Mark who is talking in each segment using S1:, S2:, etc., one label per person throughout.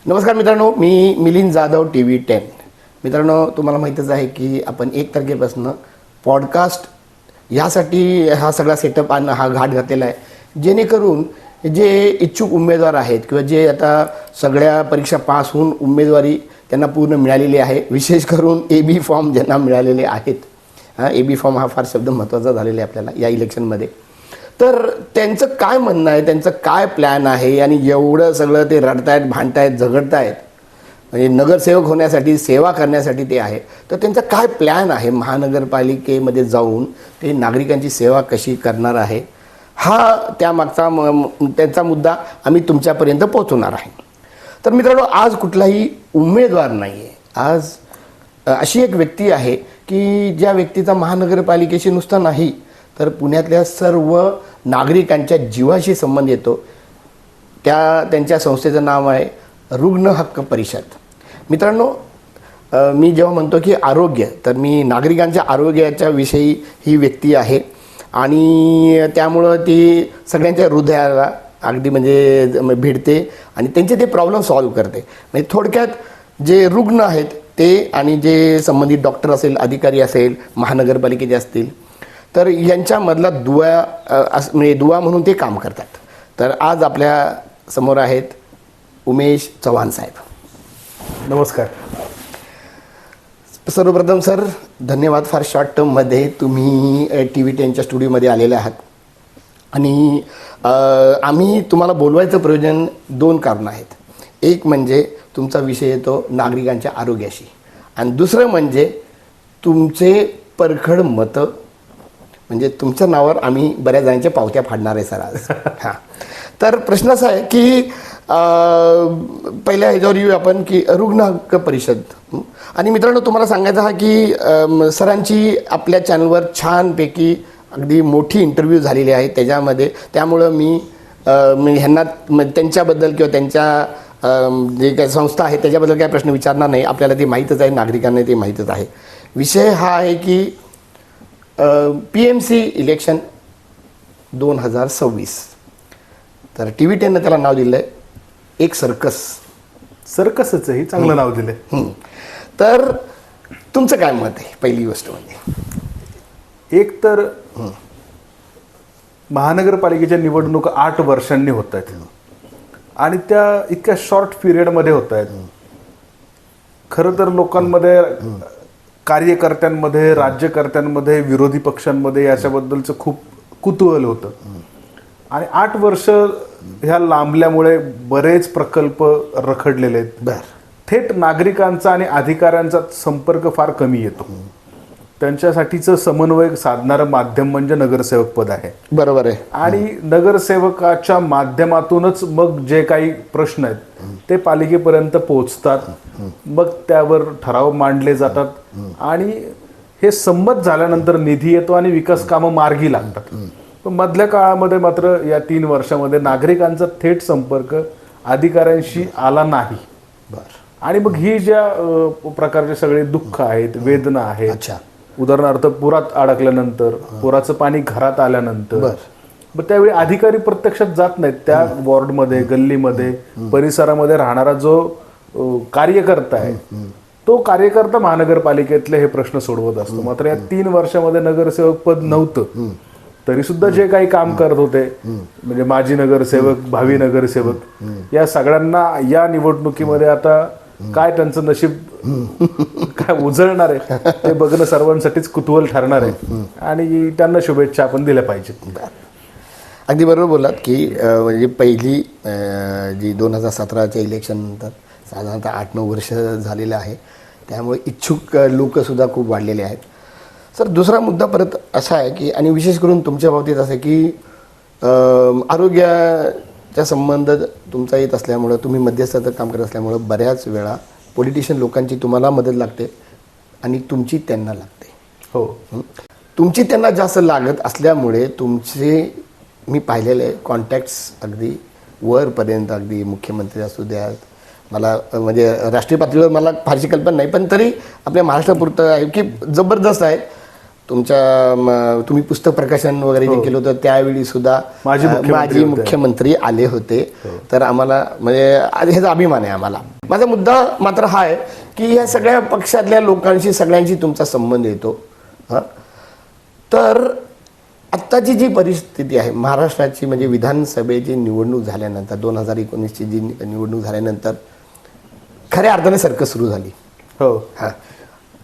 S1: नमस्कार मित्रांनो, मी मिलिंद जाधव TV10. मित्रांनो, तुम्हाला माहीतच आहे की आपण 1 तारखेपासून पॉडकास्ट यासाठी हा सगळा सेटअप आणि हा घाट घातलेला आहे, जेणेकरून जे इच्छुक उमेदवार आहेत किंवा जे आता सगळ्या परीक्षा पास होऊन उमेदवारी त्यांना पूर्ण मिळालेली आहे, विशेष करून AB फॉर्म ज्यांना मिळालेले आहेत. AB फॉर्म हा फार शब्द महत्त्वाचा झालेला आहे आपल्याला या इलेक्शनमध्ये. तर त्यांचं काय म्हणणं आहे, त्यांचं काय प्लॅन आहे आणि एवढं सगळं ते रडतायत, भांडतायत, झगडतायत, म्हणजे नगरसेवक होण्यासाठी, सेवा करण्यासाठी ते आहे. तर त्यांचा काय प्लॅन आहे, महानगरपालिकेमध्ये जाऊन ते नागरिकांची सेवा कशी करणार आहे, हा त्यामागचा त्यांचा मुद्दा आम्ही तुमच्यापर्यंत पोहोचवणार आहे. तर मित्रांनो, आज कुठलाही उमेदवार नाही आहे. आज अशी एक व्यक्ती आहे की ज्या व्यक्तीचा महानगरपालिकेशी नुसता नाही तर पुण्यातल्या सर्व नागरिकांच्या जीवाशी संबंध येतो. त्यांच्या संस्थेचं नाव आहे रुग्ण हक्क परिषद. मित्रांनो, मी जेव्हा म्हणतो की आरोग्य, तर मी नागरिकांच्या आरोग्याच्या विषयी ही व्यक्ती आहे आणि त्यामुळं ती सगळ्यांच्या हृदयाला अगदी म्हणजे भिडते आणि त्यांचे ते प्रॉब्लेम सॉल्व्ह करते. म्हणजे थोडक्यात जे रुग्ण आहेत ते आणि जे संबंधित डॉक्टर असेल, अधिकारी असेल, महानगरपालिकेचे असतील, तर यांच्यामधला म्हणजे दुवा म्हणून ते काम करतात. तर आज आपल्या समोर आहेत उमेश चव्हाण साहेब.
S2: नमस्कार.
S1: सर्वप्रथम सर, धन्यवाद. फार शॉर्ट टर्ममध्ये तुम्ही TV10च्या स्टुडिओमध्ये आलेले आहात आणि आम्ही तुम्हाला बोलवायचं प्रयोजन 2 कारणं आहेत. एक म्हणजे तुमचा विषय येतो नागरिकांच्या आरोग्याशी आणि दुसरं म्हणजे तुमचे परखड मतं, म्हणजे तुमच्या नावावर आम्ही बऱ्याच जणांच्या पावत्या फाडणार आहे सर आज. हां, तर प्रश्न असा आहे की पहिल्या ह्याच्यावर येऊ आपण की रुग्ण हक्क परिषद. आणि मित्रांनो, तुम्हाला सांगायचं आहे की सरांची आपल्या चॅनलवर छानपैकी अगदी मोठी इंटरव्ह्यू झालेली आहे त्याच्यामध्ये. त्यामुळं मी ह्यांना त्यांच्याबद्दल किंवा त्यांच्या जे काही संस्था आहे त्याच्याबद्दल काही प्रश्न विचारणार नाही. आपल्याला ते माहीतच आहे, नागरिकांना ते माहीतच आहे. विषय हा आहे की PMC इलेक्शन 2026. तर TV10नं त्याला नाव दिलं आहे एक
S2: सर्कसच ही चांगलं नाव दिलंय.
S1: तर तुमचं काय मत आहे? पहिली गोष्ट म्हणजे
S2: एक तर महानगरपालिकेच्या निवडणुका 8 वर्षांनी होत आहेत आणि त्या इतक्या शॉर्ट पिरियडमध्ये होत आहेत. खरं तर लोकांमध्ये, कार्यकर्त्यांमध्ये, राज्यकर्त्यांमध्ये, विरोधी पक्षांमध्ये याच्याबद्दलचं खूप कुतूहल होतं आणि 8 वर्ष ह्या लांबल्यामुळे बरेच प्रकल्प रखडलेले आहेत. थेट नागरिकांचा आणि अधिकाऱ्यांचा संपर्क फार कमी येतो. त्यांच्यासाठीचं समन्वय साधणारं माध्यम म्हणजे नगरसेवक पद आहे.
S1: बरोबर आहे.
S2: आणि नगरसेवकाच्या माध्यमातूनच मग जे काही प्रश्न आहेत ते पालिकेपर्यंत पोहोचतात. मग त्यावर ठराव मांडले जातात आणि हे संमत झाल्यानंतर निधी येतो आणि विकास कामं मार्गी लागतात. पण मधल्या काळामध्ये मात्र या 3 वर्षामध्ये नागरिकांचा थेट संपर्क अधिकाऱ्यांशी आला नाही. आणि मग ही ज्या प्रकारचे सगळे दुःख आहेत, वेदना आहेत, उदाहरणार्थ पुरात अडकल्यानंतर, पुराचं पाणी घरात आल्यानंतर, मग त्यावेळी अधिकारी प्रत्यक्षात जात नाहीत. त्या वॉर्डमध्ये, गल्लीमध्ये, परिसरामध्ये राहणारा जो कार्यकर्ता आहे तो कार्यकर्ता महानगरपालिकेतले हे प्रश्न सोडवत असतो. मात्र या 3 वर्षामध्ये नगरसेवक पद नव्हतं तरी सुद्धा जे काही काम करत होते, म्हणजे माजी नगरसेवक, भावी नगरसेवक, या सगळ्यांना या निवडणुकीमध्ये आता काय त्यांचं नशीब काय उजळणार आहे ते बघणं सर्वांसाठीच कुतूहल ठरणार आहे आणि त्यांना शुभेच्छा आपण दिल्या पाहिजेत.
S1: अगदी बरोबर बोलात की म्हणजे पहिली जी 2017च्या इलेक्शननंतर साधारणतः 8-9 वर्ष झालेलं आहे. त्यामुळे इच्छुक लोकसुद्धा खूप वाढलेले आहेत. सर, दुसरा मुद्दा परत असा आहे की, आणि विशेष करून तुमच्या बाबतीत असं की आरोग्याच्या संबंध तुमचा येत असल्यामुळं, तुम्ही मध्यस्थाचं काम करत असल्यामुळं बऱ्याच वेळा पॉलिटिशियन लोकांची तुम्हाला मदत लागते आणि तुमची त्यांना लागते.
S2: हो,
S1: तुमची त्यांना जास्त लागत असल्यामुळे तुमचे मी पाहिलेले कॉन्टॅक्ट्स अगदी वरपर्यंत, अगदी मुख्यमंत्री असू द्या, मला म्हणजे राष्ट्रीय पातळीवर मला फारशी कल्पना नाही, पण तरी आपल्या महाराष्ट्रापुरतं आहे की जबरदस्त आहे. तुम्ही पुस्तक प्रकाशन वगैरे जे केलं होतं त्यावेळी सुद्धा माजी मुख्यमंत्री आले होते. तर आम्हाला म्हणजे ह्याचा अभिमान आहे आम्हाला. माझा मुद्दा मात्र हा आहे की ह्या सगळ्या पक्षातल्या लोकांशी सगळ्यांशी तुमचा संबंध येतो. तर आत्ताची जी परिस्थिती आहे महाराष्ट्राची, म्हणजे विधानसभेची निवडणूक झाल्यानंतर 2019ची जी निवडणूक झाल्यानंतर खऱ्या अर्थाने सर्कस सुरू झाली. हां,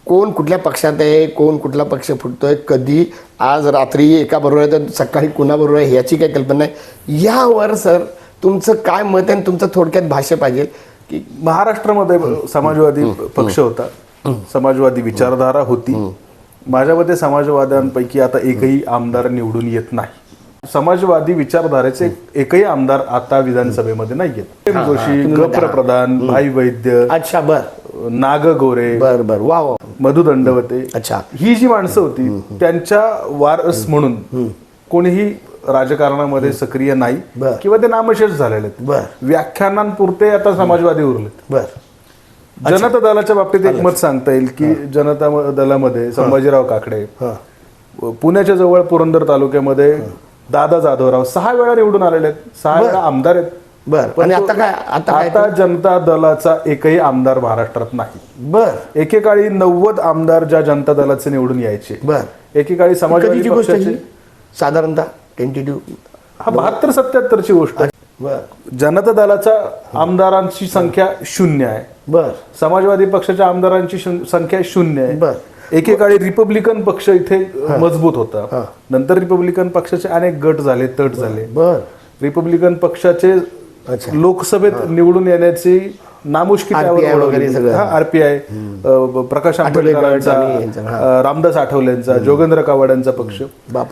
S1: कोण कुठल्या पक्षात आहे, कोण कुठला पक्ष फुटतोय, कधी आज रात्री एका बरोबर आहे तर सकाळी कुणाबरोबर आहे ह्याची काही कल्पना नाही. यावर सर तुमचं काय मत आहे आणि तुमचं थोडक्यात भाष्य पाहिजे की
S2: महाराष्ट्रामध्ये समाजवादी पक्ष होता, समाजवादी विचारधारा होती. माझ्या मते समाजवाद्यांपैकी आता एकही आमदार निवडून येत नाही. समाजवादी विचारधारेचे एकही आमदार आता विधानसभेमध्ये नाही येत. प्रेम जोशी, गप्र प्रधान, भाई वैद्य,
S1: अच्छा बर,
S2: नाग गोरे,
S1: बर बर, वा वा,
S2: मधु दंडवते,
S1: अच्छा,
S2: ही जी माणसं होती त्यांच्या वारस म्हणून कोणीही राजकारणामध्ये सक्रिय नाही किंवा ते नामशेष झालेले आहेत. व्याख्यानांपुरते आता समाजवादी उरलेत.
S1: बर,
S2: जनता दलाच्या बाबतीत एक मत सांगता येईल की जनता दलामध्ये संभाजीराव काकडे, पुण्याच्या जवळ पुरंदर तालुक्यामध्ये दादा जाधवराव 6 वेळा निवडून आलेले आहेत, 6 वेळा आमदार आहेत.
S1: पण आता काय,
S2: आता जनता दलाचा एकही आमदार महाराष्ट्रात नाही.
S1: बर,
S2: एकेकाळी 90 आमदार ज्या जनता दलाचे निवडून यायचे.
S1: बर,
S2: एकेकाळी समाजवादी पक्षाचे
S1: साधारणतः टेंटेटिव्ह
S2: 72-77 ची गोष्ट आहे. जनता दलाच्या आमदारांची संख्या 0 आहे.
S1: बर,
S2: समाजवादी पक्षाच्या आमदारांची संख्या 0 आहे.
S1: बर,
S2: एकेकाळी रिपब्लिकन पक्ष इथे मजबूत होता, नंतर रिपब्लिकन पक्षाचे अनेक गट झाले, तट झाले.
S1: बर,
S2: रिपब्लिकन पक्षाचे लोकसभेत निवडून येण्याची नामुष्की आरपीआय, प्रकाश आंबेडकरांचा, रामदास आठवलेंचा, जोगेंद्र कावाड्यांचा पक्ष,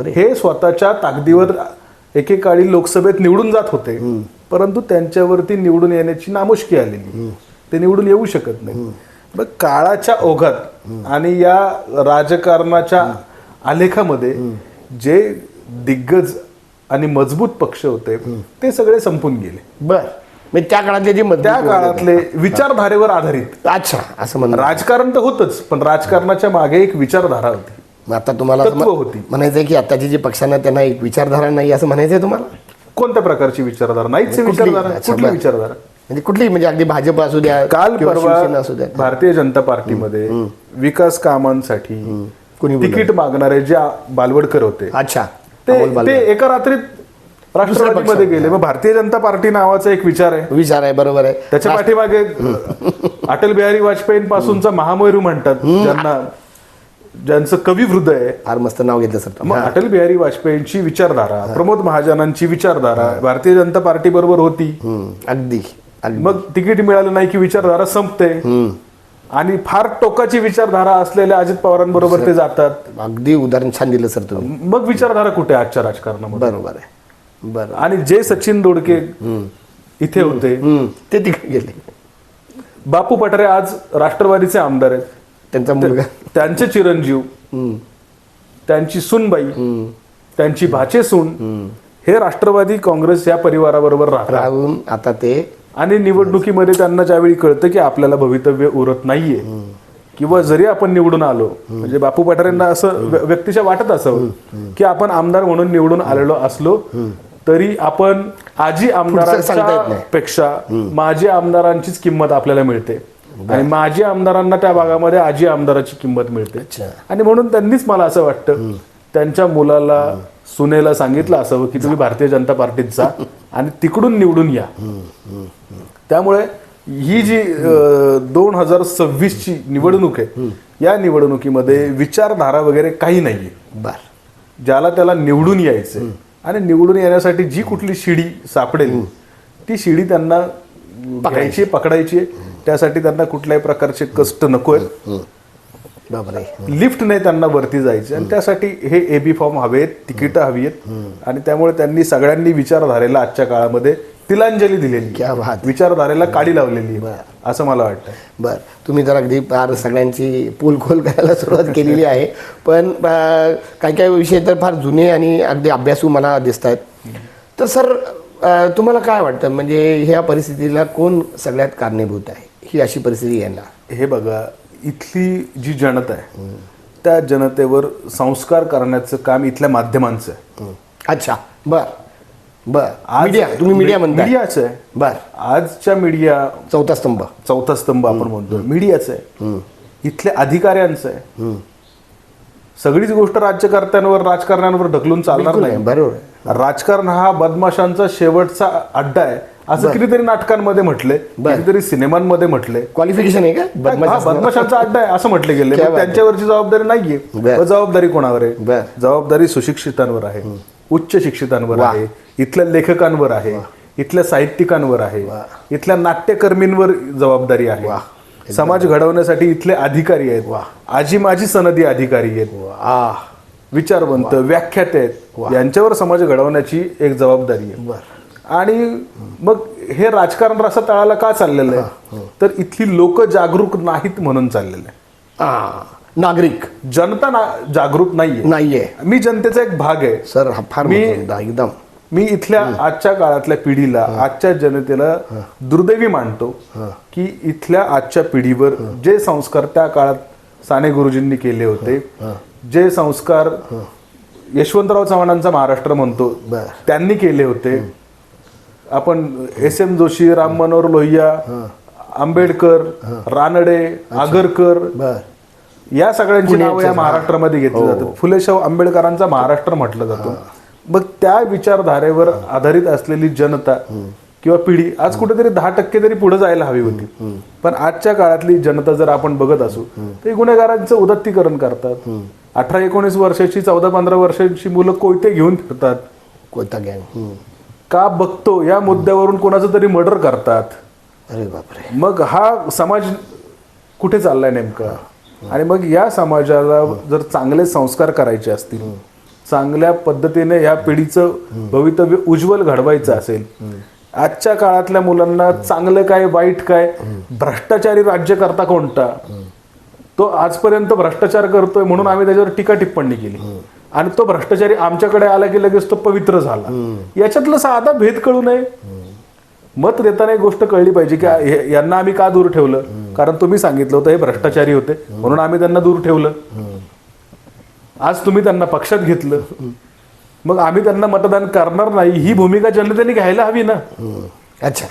S2: हे स्वतःच्या ताकदीवर एकेकाळी लोकसभेत निवडून जात होते, परंतु त्यांच्यावरती निवडून येण्याची नामुष्की आलेली, ते निवडून येऊ शकत नाही. मग काळाच्या ओघात आणि या राजकारणाच्या आलेखामध्ये जे दिग्गज आणि मजबूत पक्ष होते ते सगळे संपून गेले.
S1: बर, म्हणजे त्या काळातले जे
S2: त्या काळातले विचारधारेवर आधारित,
S1: अच्छा, असं म्हणणं.
S2: राजकारण तर होतच, पण राजकारणाच्या मागे एक विचारधारा होती.
S1: आता तुम्हाला
S2: होती
S1: म्हणायचंय की आताची जी पक्षांना त्यांना एक विचारधारा नाही असं म्हणायचंय तुम्हाला?
S2: कोणत्या प्रकारची विचारधारा? नाहीच विचारधारा. कुठली विचारधारा?
S1: म्हणजे कुठली, म्हणजे अगदी भाजप असू द्या,
S2: काल परवा भारतीय जनता पार्टीमध्ये विकास कामांसाठी तिकीट मागणारे जे बालवडकर होते,
S1: अच्छा,
S2: ते एका रात्रीत राष्ट्रवादीमध्ये गेले. मग भारतीय जनता पार्टी नावाचा एक विचार आहे,
S1: बरोबर आहे.
S2: त्याच्या पाठीमागे अटल बिहारी वाजपेयींपासूनचा महामयूर म्हणतात ज्यांचं कवी हृदय आहे.
S1: फार मस्त नाव घेतलं सर.
S2: मग अटल बिहारी वाजपेयींची विचारधारा, प्रमोद महाजनांची विचारधारा भारतीय जनता पार्टी बरोबर होती.
S1: अगदी.
S2: मग तिकीट मिळालं नाही की विचारधारा संपते आणि फार टोकाची विचारधारा असलेल्या अजित पवारांबरोबर ते जातात.
S1: अगदी उदाहरण छान दिलं सर तुम्ही.
S2: मग विचारधारा कुठे आजच्या राजकारणामध्ये?
S1: बरोबर आहे. बरं.
S2: आणि जे सचिन दोडके इथे होते
S1: ते तिकडे गेले.
S2: बापू पठारे आज राष्ट्रवादीचे आमदार आहेत.
S1: त्यांचा मुलगा,
S2: त्यांचे चिरंजीव, त्यांची सुनबाई, त्यांची भाचेसून हे राष्ट्रवादी काँग्रेस या परिवाराबरोबर
S1: राहून आता ते,
S2: आणि निवडणुकीमध्ये त्यांना ज्यावेळी कळतं की आपल्याला भवितव्य उरत नाहीये किंवा जरी आपण निवडून आलो, म्हणजे बापू पठारेंना असं व्यक्तिशः वाटत असावं की आपण आमदार म्हणून निवडून आलेलो असलो तरी आपण आजी आमदारांच्या पेक्षा माजी आमदारांचीच किंमत आपल्याला मिळते आणि माजी आमदारांना त्या भागामध्ये आजी आमदाराची किंमत मिळते. आणि म्हणून त्यांनीच, मला असं वाटतं, त्यांच्या मुलाला, सुनेला सांगितलं असावं की तुम्ही भारतीय जनता पार्टीत जा आणि तिकडून निवडून या. त्यामुळे ही जी 2026ची निवडणूक आहे, या निवडणुकीमध्ये विचारधारा वगैरे काही नाहीये. ज्याला त्याला निवडून यायचंय आणि निवडून येण्यासाठी जी कुठली शिडी सापडेल ती शिडी त्यांना घ्यायची, पकडायची. त्यासाठी त्यांना कुठल्याही प्रकारचे कष्ट नकोय, लिफ्ट नाही त्यांना वरती जायचे, आणि त्यासाठी हे एबी फॉर्म हवेत, तिकीटं हवी आहेत. आणि त्यामुळे त्यांनी सगळ्यांनी विचारधारेला आजच्या काळामध्ये तिलांजली दिलेली, विचारधारेला काडी लावलेली, असं मला वाटतं.
S1: बरं, तुम्ही तर अगदी फार सगळ्यांची पोलखोल करायला सुरुवात केलेली आहे. पण काही काही विषय तर फार जुने आणि अगदी अभ्यासू मला दिसत आहेत. तर सर तुम्हाला काय वाटतं, म्हणजे ह्या परिस्थितीला कोण सगळ्यात कारणीभूत आहे, ही अशी परिस्थिती यायला?
S2: हे बघा, इथली जी जनता आहे त्या जनतेवर संस्कार करण्याचं काम इथल्या माध्यमांचं आहे.
S1: अच्छा, बर बर. मीडिया, तुम्ही मीडिया म्हणताय.
S2: मीडियाचं आहे.
S1: बर.
S2: आजच्या मीडिया
S1: चौथा स्तंभ.
S2: चौथा स्तंभ आपण म्हणतो मीडियाचं आहे. इथल्या अधिकाऱ्यांचं आहे. सगळीच गोष्ट राज्यकर्त्यांवर राजकारण्यांवर ढकलून चालणार नाही.
S1: बरोबर.
S2: राजकारण हा बदमाशांचा शेवटचा अड्डा आहे असं कितीतरी नाटकांमध्ये म्हटले, कितीतरी सिनेमांमध्ये म्हटले.
S1: क्वालिफिकेशन आहे का
S2: बदमाशांचा अड्डा आहे असं म्हटले गेले. त्यांच्यावरची जबाबदारी नाहीये. जबाबदारी कोणावर आहे? जबाबदारी सुशिक्षितांवर आहे, उच्च शिक्षितांवर आहे, इथल्या लेखकांवर आहे, इथल्या साहित्यिकांवर आहे, इथल्या नाट्यकर्मींवर जबाबदारी आहे. समाज घडवण्यासाठी इथले अधिकारी आहेत, आजी माजी सनदी अधिकारी आहेत, विचारवंत, व्याख्याते आहेत, यांच्यावर समाज घडवण्याची एक जबाबदारी आहे. आणि मग हे राजकारण असं तळाला का चाललेलं आहे? तर इथली लोक जागरूक नाहीत म्हणून चाललेलं आहे.
S1: नागरिक,
S2: जनता जागरूक नाहीये. मी जनतेचा एक भाग आहे
S1: सर. हा फार एकदम.
S2: मी इथल्या आजच्या काळातल्या पिढीला, आजच्या जनतेला दुर्दैवी मानतो की इथल्या आजच्या पिढीवर जे संस्कार त्या काळात साने गुरुजींनी केले होते, जे संस्कार यशवंतराव चव्हाणांचा महाराष्ट्र म्हणतो त्यांनी केले होते, आपण SM जोशी, राम मनोहर लोहिया, आंबेडकर, रानडे, आगरकर या सगळ्यांची नावं या महाराष्ट्रामध्ये घेतली जातात. फुलेशाह आंबेडकरांचा महाराष्ट्र म्हटलं जातं. मग त्या विचारधारेवर आधारित असलेली जनता किंवा पिढी आज कुठेतरी 10% तरी पुढे जायला हवी होती. पण आजच्या काळातली जनता जर आपण बघत असू तर गुन्हेगारांचं उदात्तीकरण करतात. 18-19 वर्षाची, 14-15 वर्षाची मुलं कोयते घेऊन फिरतात.
S1: कोयता गँग
S2: का बघतो या मुद्द्यावरून कोणाचं तरी मर्डर करतात.
S1: अरे बापरे.
S2: मग हा समाज कुठे चाललाय नेमका? आणि मग या समाजाला जर चांगले संस्कार करायचे असतील, चांगल्या पद्धतीने या पिढीचं भवितव्य उज्ज्वल घडवायचं असेल, आजच्या काळातल्या मुलांना चांगलं काय वाईट काय, भ्रष्टाचारी राज्यकर्ता कोणता, तो आजपर्यंत भ्रष्टाचार करतोय म्हणून आम्ही त्याच्यावर टीका टिप्पणी केली, आणि तो भ्रष्टाचारी आमच्याकडे आला की लगेच तो पवित्र झाला. याच्यातला साधा भेद कळू नये. मत देताना एक गोष्ट कळली पाहिजे की यांना आम्ही का दूर ठेवलं, कारण तुम्ही सांगितलं होतं हे भ्रष्टाचारी होते म्हणून आम्ही त्यांना दूर ठेवलं. आज तुम्ही त्यांना पक्षात घेतलं, मग आम्ही त्यांना मतदान करणार नाही ही भूमिका जनतेने घ्यायला हवी ना.
S1: अच्छा,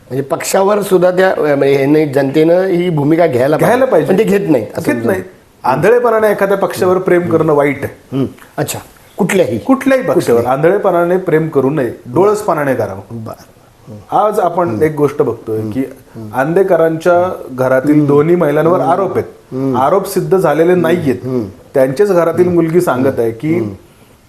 S1: म्हणजे पक्षावर सुद्धा त्या जनतेनं ही भूमिका घ्यायला पाहिजे. पण ते घेत नाही.
S2: आंधळेपणाने एखाद्या पक्षावर प्रेम करणं वाईट आहे.
S1: अच्छा, कुठल्याही
S2: पक्षावर आंधळेपणाने प्रेम करू नये, डोळसपणाने करावं. आज आपण एक गोष्ट बघतोय की आंदेकरांच्या घरातील दोन्ही महिलांवर आरोप आहेत. आरोप सिद्ध झालेले नाहीयेत. त्यांच्याच घरातील मुलगी सांगत आहे की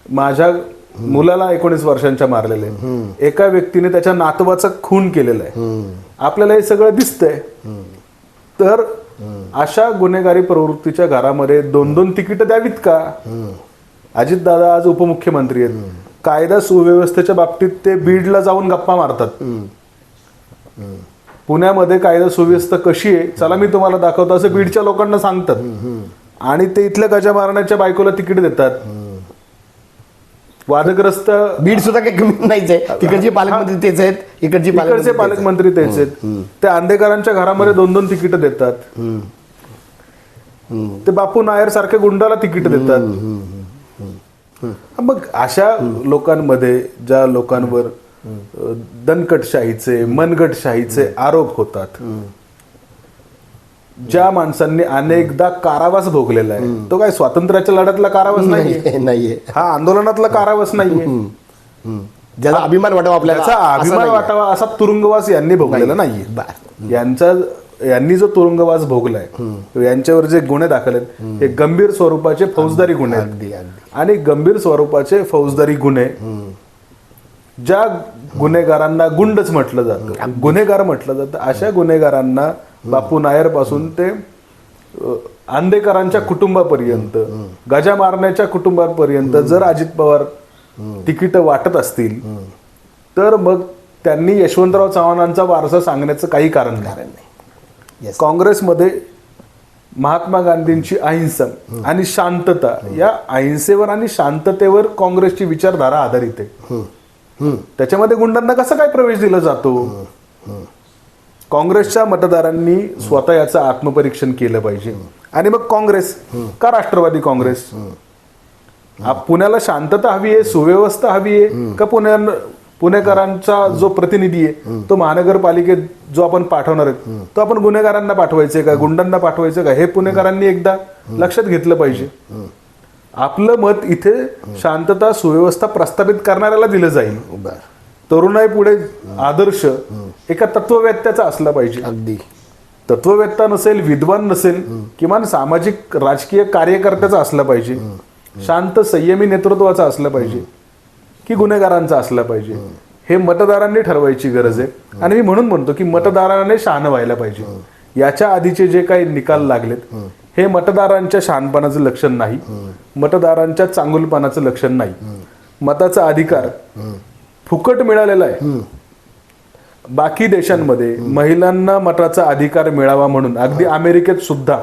S2: माझ्या मुलाला 19 वर्षांच्या मारलेलं आहे, एका व्यक्तीने त्याच्या नातवाचा खून केलेला आहे. आपल्याला हे सगळं दिसतंय. तर अशा गुन्हेगारी प्रवृत्तीच्या घरामध्ये 2-2 तिकीट द्यावीत का? अजितदादा आज उपमुख्यमंत्री आहेत. कायदा सुव्यवस्थेच्या बाबतीत ते बीडला जाऊन गप्पा मारतात. पुण्यामध्ये कायदा सुव्यवस्था कशी आहे चला मी तुम्हाला दाखवतो असं बीडच्या लोकांना सांगतात, आणि ते इथल्या गजा मारण्याच्या बायकोला तिकीट देतात. वादग्रस्त
S1: बीड सुद्धा काही कमी नाहीच आहे. तिकडचे पालकमंत्री तेच आहेत, इकडचे
S2: पालकमंत्री तेच आहेत. ते आंदेकरांच्या घरामध्ये 2-2 तिकीट देतात. ते बापू नायर सारख्या गुंडाला तिकीट देतात. मग अशा लोकांमध्ये ज्या लोकांवर दणकटशाहीचे, मनगटशाहीचे आरोप होतात, ज्या माणसांनी अनेकदा कारावास भोगलेला आहे, तो काय स्वातंत्र्याच्या लढ्यातला कारावास नाहीये, हा आंदोलनातला कारावास नाहीये,
S1: ज्याचा अभिमान वाटावा आपल्याला,
S2: अभिमान वाटावा असा तुरुंगवास यांनी भोगलेला नाहीये. यांनी जो तुरुंगवास भोगलाय, यांच्यावर जे गुन्हे दाखल आहेत हे गंभीर स्वरूपाचे फौजदारी गुन्हे आहेत. आणि गंभीर स्वरूपाचे फौजदारी गुन्हे ज्या गुन्हेगारांना गुंडच म्हटलं जातं, गुन्हेगार म्हटलं जातं, अशा गुन्हेगारांना बापू नायर पासून ते आंदेकरांच्या कुटुंबापर्यंत, गजा मारण्याच्या कुटुंबापर्यंत जर अजित पवार तिकीट वाटत असतील तर मग त्यांनी यशवंतराव चव्हाणांचा वारसा सांगण्याचं काही कारण नाही. काँग्रेसमध्ये महात्मा गांधींची अहिंसा आणि शांतता, या अहिंसेवर आणि शांततेवर काँग्रेसची विचारधारा आधारित आहे. त्याच्यामध्ये गुंडांना कसा काय प्रवेश दिला जातो? काँग्रेसच्या मतदारांनी स्वतः याचं आत्मपरीक्षण केलं पाहिजे. आणि मग काँग्रेस का राष्ट्रवादी काँग्रेस? पुण्याला शांतता हवी आहे, सुव्यवस्था हवी आहे का पुणेकरांचा जो प्रतिनिधी आहे तो महानगरपालिकेत जो आपण पाठवणार आहे तो आपण गुन्हेगारांना पाठवायचे का, गुंडांना पाठवायचं का, हे पुणेकरांनी एकदा लक्षात घेतलं पाहिजे. आपलं मत इथे शांतता सुव्यवस्था प्रस्थापित करणाऱ्याला दिलं जाईल. तरुणाई पुढे आदर्श एका तत्ववेत्याचा असला पाहिजे.
S1: अगदी
S2: तत्ववेत्ता नसेल, विद्वान नसेल, किमान सामाजिक राजकीय कार्यकर्त्याचा असला पाहिजे. शांत संयमी नेतृत्वाचा असलं पाहिजे की गुन्हेगारांचा असला पाहिजे. हे मतदारांनी ठरवायची गरज आहे. आणि मी म्हणून म्हणतो की मतदाराने शहाणं व्हायला पाहिजे. याच्या आधीचे जे काही निकाल लागलेत हे मतदारांच्या शहाणपणाचं लक्षण नाही, मतदारांच्या चांगुलपणाचं लक्षण नाही. मताचा अधिकार फुकट मिळालेला आहे. बाकी देशांमध्ये महिलांना मताचा अधिकार मिळावा म्हणून, अगदी अमेरिकेत सुद्धा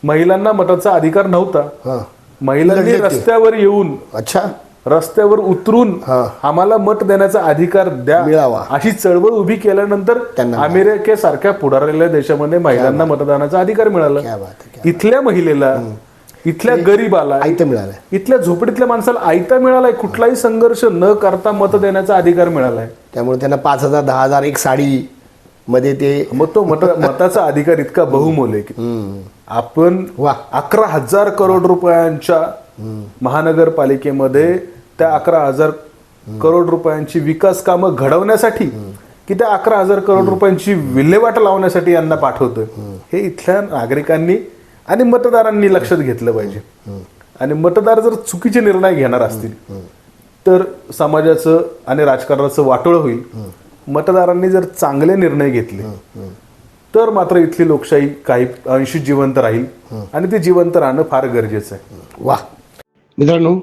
S2: महिलांना मताचा अधिकार नव्हता. महिलांनी रस्त्यावर येऊन, रस्त्यावर उतरून आम्हाला मत देण्याचा अधिकार द्या
S1: मिळावा
S2: अशी चळवळ उभी केल्यानंतर अमेरिकेसारख्या पुढारलेल्या देशामध्ये महिलांना मतदानाचा अधिकार मिळाला. इथल्या महिलेला, इथल्या गरीबाला, इथल्या झोपडीतल्या माणसाला आयता मिळालाय. कुठलाही संघर्ष न करता मत देण्याचा अधिकार मिळालाय.
S1: त्यामुळे त्यांना 5,000 10,000 एक साडी मध्ये ते
S2: मग तो मताचा अधिकार इतका बहुमोल आहे की आपण 11,000 करोड रुपयांच्या महानगरपालिकेमध्ये त्या 11,000 करोड रुपयांची विकास कामं घडवण्यासाठी की त्या 11,000 करोड रुपयांची विल्हेवाट लावण्यासाठी यांना पाठवतोय. हे इथल्या नागरिकांनी आणि मतदारांनी लक्षात घेतलं पाहिजे. आणि मतदार जर चुकीचे निर्णय घेणार असतील तर समाजाचं आणि राजकारणाचं वाटोळं होईल. मतदारांनी जर चांगले निर्णय घेतले तर मात्र इथली लोकशाही काही अंशी जिवंत राहील. आणि ते जिवंत राहणं फार गरजेचं आहे.
S1: वा मित्रांनो,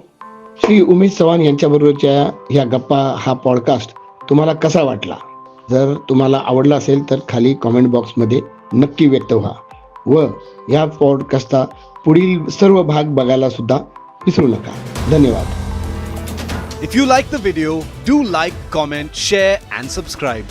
S1: श्री उमेश चव्हाण यांच्याबरोबरच्या ह्या गप्पा, हा पॉडकास्ट तुम्हाला कसा वाटला? जर तुम्हाला आवडला असेल तर खाली कॉमेंट बॉक्समध्ये नक्की व्यक्त व्हा व या पॉडकास्टचा पुढील सर्व भाग बघायला सुद्धा विसरू नका. धन्यवाद.
S3: If you like the video, do like, comment, share and subscribe.